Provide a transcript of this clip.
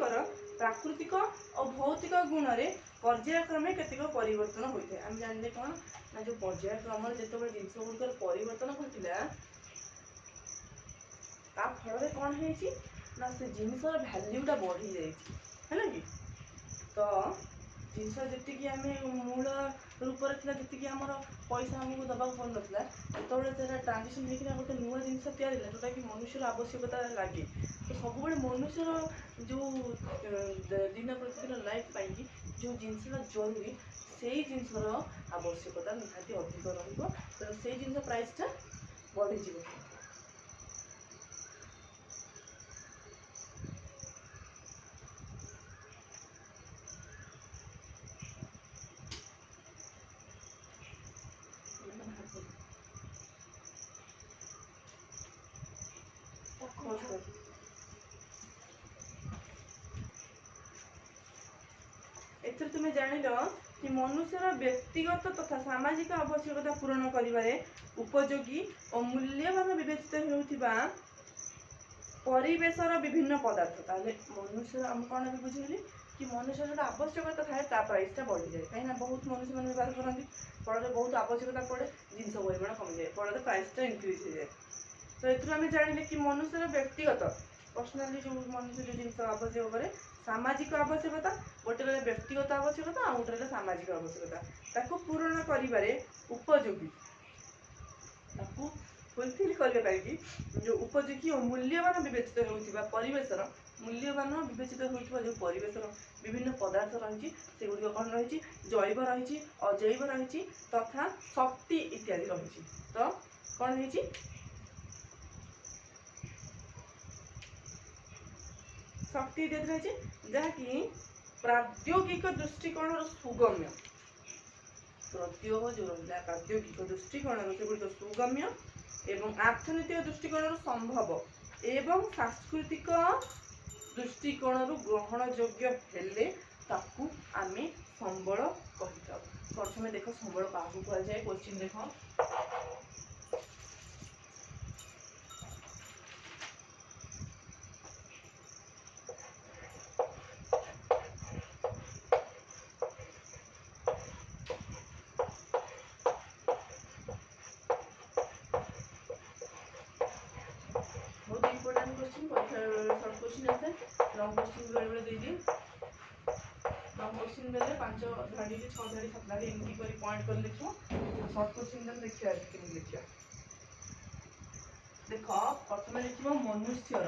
ଗୁଡ଼ିकर प्राकृतिक और भौतिक गुण में पर्यायक्रमे केतिक परिवर्तन होता है। आम जानले कौन ना जो पर्यायक्रम जो जिनस गुड़िकर परिवर्तन घटला ता फल कौन है ना से जिनसर भैल्यूटा बढ़ी जाए कि तो जिनस जी आम मूल रूप से जी आम पैसा आमको दबा पड़ ना जो ट्रांजेक्शन होकर गोटे नुआ जिनस तैयारी जोटा कि मनुष्यर आवश्यकता लगे तो सब मनुष्यर जो दिन प्रतिदिन लाइफ पाई जो जिनसा जरूरी से जिनसर आवश्यकता निहाती अधिक रही जिनस प्राइसटा बढ़ीज। एथर तुम जान कि मनुष्यर व्यक्तिगत तथा सामाजिक आवश्यकता पूरण करिबारे उपयोगी और मूल्यवान विवेचित होउथिबा परिवेशर विभिन्न पदार्थ ताले मनुष्य हम कौन भी बुझेली कि मनुष्य जो आवश्यकता थाए ता प्राइसटा बढ़ी जाए कहीं बहुत मनुष्य मैंने व्यवहार करती फल बहुत आवश्यकता पड़े जिनस परिमाण कमी जाए फल प्राइसटा इंक्रीज हो जाए। तो ये आम जानिले कि मनुष्यर व्यक्तिगत पर्सनाली जो मनुष्य जो जिन आवश्यक करे सामाजिक आवश्यकता गोटे रहा व्यक्तिगत आवश्यकता आ गोटे रहा सामाजिक आवश्यकता पूरण करिबारे उपयोगी फुलफिल करने जो उपयोगी और मूल्यवान विवेचित होता परिवेशर मूल्यवान विवेचित होता जो परिवेशर विभिन्न पदार्थ रही से गुड़िक कौन रही जैव रही अजैव रही तथा शक्ति इत्यादि रही तो कौन है शक्ति इत्यादि रही जहाँकि प्राद्योगिक दृष्टिकोण सुगम्य प्रत्योग जो रहा प्राद्योगिक दृष्टिकोण से गुड़िक सुगम्य एवं आर्थनैतिक दृष्टिकोण संभव एवं सांस्कृतिक दृष्टिकोण ग्रहण योग्य हेले ताकू आमे संबल कही। प्रथम देख संबल क्या कहुए क्वेश्चन देख लॉन्ग क्वेश्चन बेले दे दिए लॉन्ग क्वेश्चन देले 5 धाड़ी 6 धाड़ी 7 धाड़ी एमती करी पॉइंट कर लिखो शॉर्ट क्वेश्चन देले देखिया केमि लिखिया देख प्रथम लिखिबो मनुष्यर